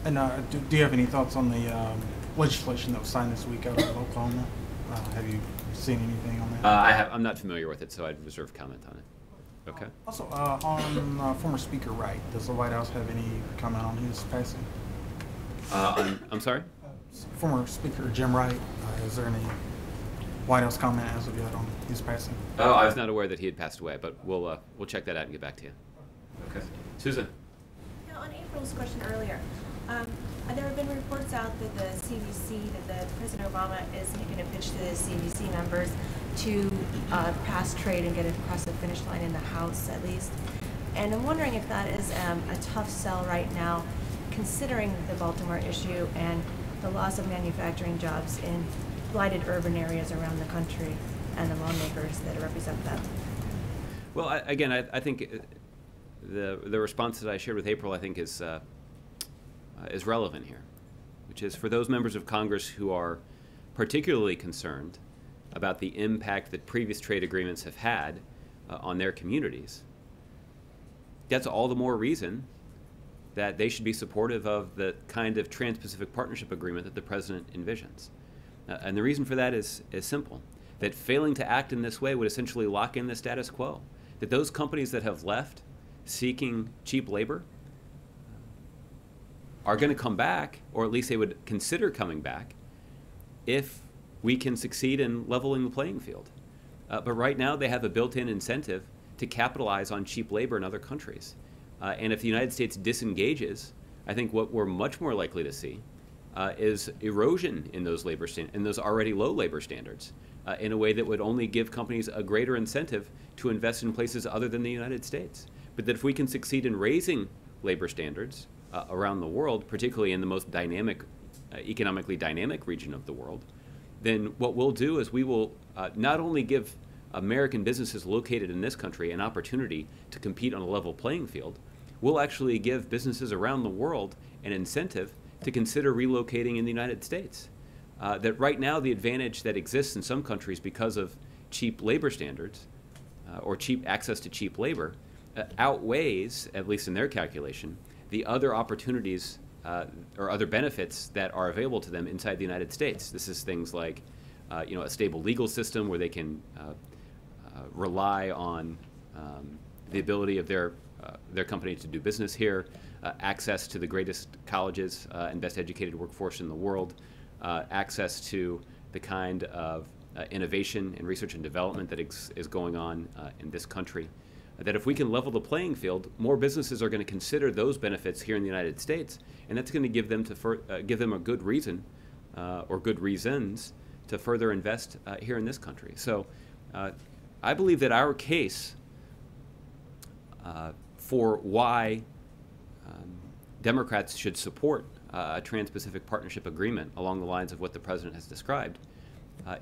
And do you have any thoughts on the legislation that was signed this week out of Oklahoma? Have you seen anything on that? I'm not familiar with it, so I'd reserve comment on it. Okay. Also, on former Speaker Wright, does the White House have any comment on his passing? I'm sorry? Former Speaker Jim Wright, is there any White House comment as of yet on his passing? Oh, I was not aware that he had passed away, but we'll check that out and get back to you. Okay. Susan. Now, on April's question earlier, there have been reports out that the CBC, that President Obama is making a pitch to the CBC members to pass trade and get it across the finish line in the House, at least. And I'm wondering if that is a tough sell right now, considering the Baltimore issue and the loss of manufacturing jobs in blighted urban areas around the country and the lawmakers that represent them. Well, I think the response that I shared with April, I think, is relevant here, which is for those members of Congress who are particularly concerned about the impact that previous trade agreements have had on their communities. That's all the more reason that they should be supportive of the kind of Trans-Pacific Partnership Agreement that the president envisions. And the reason for that is simple, that failing to act in this way would essentially lock in the status quo, that those companies that have left seeking cheap labor are going to come back, or at least they would consider coming back, if we can succeed in leveling the playing field. But right now they have a built-in incentive to capitalize on cheap labor in other countries. And if the United States disengages, I think what we're much more likely to see is erosion in those in those already low labor standards, in a way that would only give companies a greater incentive to invest in places other than the United States. But that if we can succeed in raising labor standards around the world, particularly in the most dynamic, economically dynamic region of the world, then what we'll do is we will not only give American businesses located in this country an opportunity to compete on a level playing field, we'll actually give businesses around the world an incentive to consider relocating in the United States. That right now the advantage that exists in some countries because of cheap labor standards or cheap access to cheap labor outweighs, at least in their calculation, the other opportunities or other benefits that are available to them inside the United States. This is things like a stable legal system where they can rely on the ability of their company to do business here, access to the greatest colleges and best educated workforce in the world, access to the kind of innovation and research and development that is going on in this country. That if we can level the playing field, more businesses are going to consider those benefits here in the United States, and that's going to give them a good reason or good reasons to further invest here in this country. So I believe that our case for why Democrats should support a Trans-Pacific Partnership Agreement along the lines of what the President has described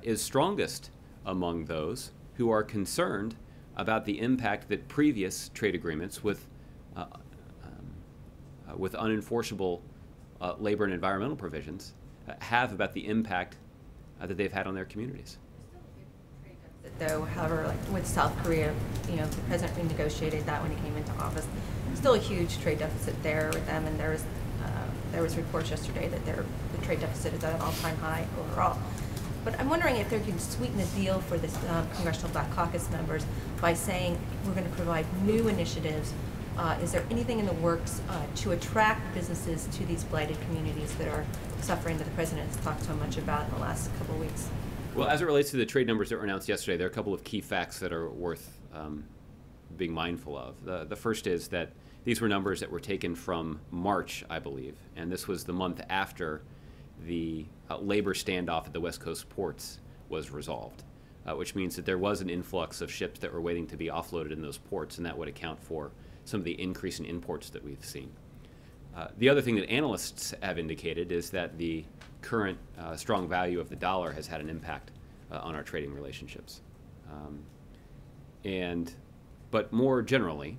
is strongest among those who are concerned about the impact that previous trade agreements with unenforceable labor and environmental provisions have about the impact that they've had on their communities. Though, however, like with South Korea, the president renegotiated that when he came into office. Still a huge trade deficit there with them, and there was reports yesterday that the trade deficit is at an all-time high overall. But I'm wondering if they can sweeten the deal for the Congressional Black Caucus members by saying we're going to provide new initiatives. Is there anything in the works to attract businesses to these blighted communities that are suffering that the president has talked so much about in the last couple of weeks? Well, as it relates to the trade numbers that were announced yesterday, there are a couple of key facts that are worth being mindful of. The first is that these were numbers that were taken from March, I believe, and this was the month after the labor standoff at the West Coast ports was resolved, which means that there was an influx of ships that were waiting to be offloaded in those ports, and that would account for some of the increase in imports that we've seen. The other thing that analysts have indicated is that the current strong value of the dollar has had an impact on our trading relationships. But more generally,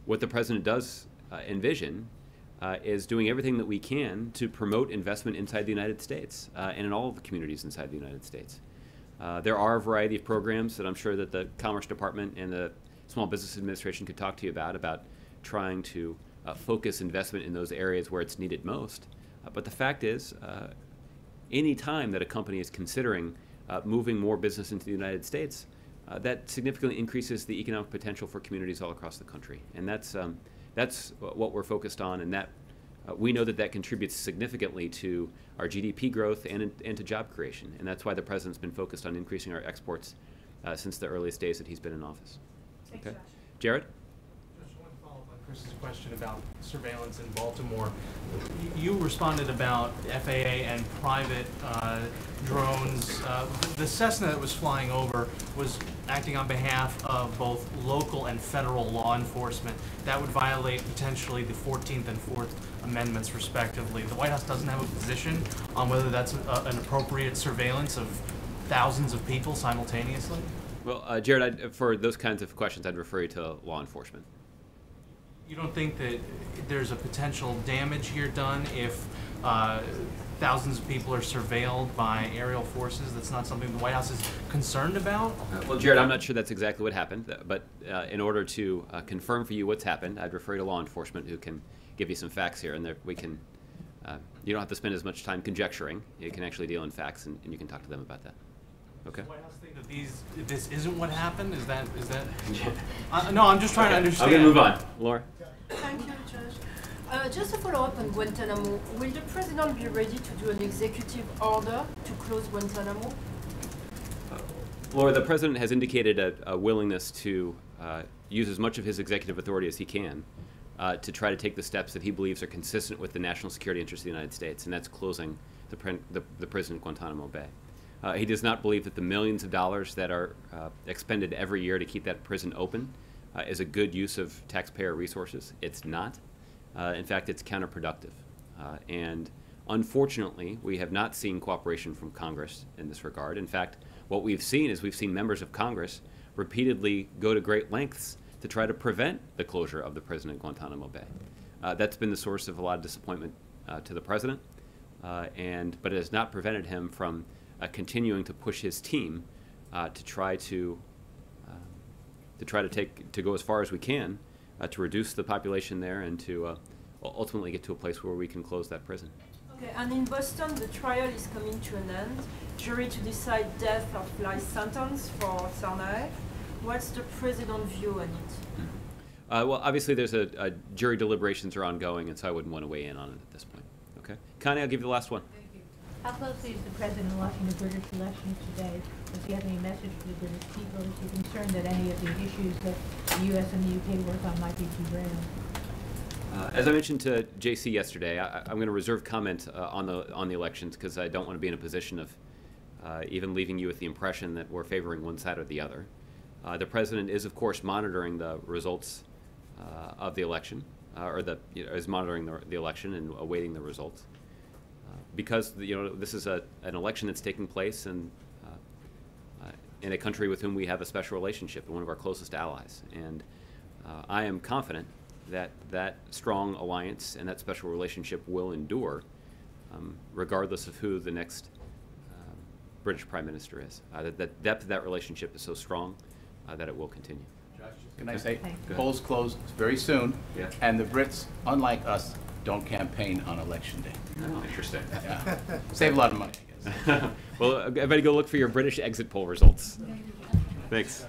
what the president does envision is doing everything that we can to promote investment inside the United States and in all of the communities inside the United States. There are a variety of programs that I'm sure that the Commerce Department and the Small Business Administration could talk to you about trying to focus investment in those areas where it's needed most. But the fact is, any time that a company is considering moving more business into the United States, that significantly increases the economic potential for communities all across the country. And that's what we're focused on, and that we know that contributes significantly to our GDP growth and to job creation. And that's why the president's been focused on increasing our exports since the earliest days that he's been in office. Thanks, Okay. Josh. Jared? Just one follow-up on Chris's question about surveillance in Baltimore. You responded about FAA and private drones. The Cessna that was flying over was acting on behalf of both local and federal law enforcement. That would violate potentially the 14th and 4th Amendments, respectively. The White House doesn't have a position on whether that's an appropriate surveillance of thousands of people simultaneously. Well, Jared, for those kinds of questions, I'd refer you to law enforcement. You don't think that there's a potential damage here done if thousands of people are surveilled by aerial forces? That's not something the White House is concerned about? Well, Jared, I'm not sure that's exactly what happened, but in order to confirm for you what's happened, I'd refer you to law enforcement who can give you some facts here, and we can. You don't have to spend as much time conjecturing. You can actually deal in facts, and you can talk to them about that. Okay. Does the White House think that this isn't what happened? Is that? No, I'm just trying to understand. I'm gonna move on, Laura. Thank you, Judge. Just a follow-up on Guantanamo. Will the president be ready to do an executive order to close Guantanamo? Laura, the president has indicated a willingness to use as much of his executive authority as he can to try to take the steps that he believes are consistent with the national security interests of the United States, and that's closing the prison at Guantanamo Bay. He does not believe that the millions of dollars that are expended every year to keep that prison open is a good use of taxpayer resources. It's not. In fact, it's counterproductive. And unfortunately, we have not seen cooperation from Congress in this regard. In fact, what we've seen is we've seen members of Congress repeatedly go to great lengths to try to prevent the closure of the prison at Guantanamo Bay. That's been the source of a lot of disappointment to the president, but it has not prevented him from continuing to push his team to try to go as far as we can to reduce the population there and to ultimately get to a place where we can close that prison. Okay, and in Boston, the trial is coming to an end. Jury to decide death or life sentence for Tsarnaev. What's the president's view on it? Well, obviously, there's a jury deliberations are ongoing, and so I wouldn't want to weigh in on it at this point. Okay, Connie, I'll give you the last one. How closely is the president watching the British elections today? Does he have any message to the British people? Is he concerned that any of the issues that the U.S. and the U.K. work on might be derailed? As I mentioned to JC yesterday, I'm going to reserve comment on the elections because I don't want to be in a position of even leaving you with the impression that we're favoring one side or the other. The president is, of course, monitoring the results of the election, is monitoring the election and awaiting the results. Because this is an election that's taking place in a country with whom we have a special relationship and one of our closest allies. And I am confident that that strong alliance and that special relationship will endure regardless of who the next British Prime Minister is. The depth of that relationship is so strong that it will continue. Can I say, polls close very soon, and the Brits, unlike us, don't campaign on election day. Oh, interesting. Yeah. Save a lot of money, I guess. Well, everybody go look for your British exit poll results. Thanks.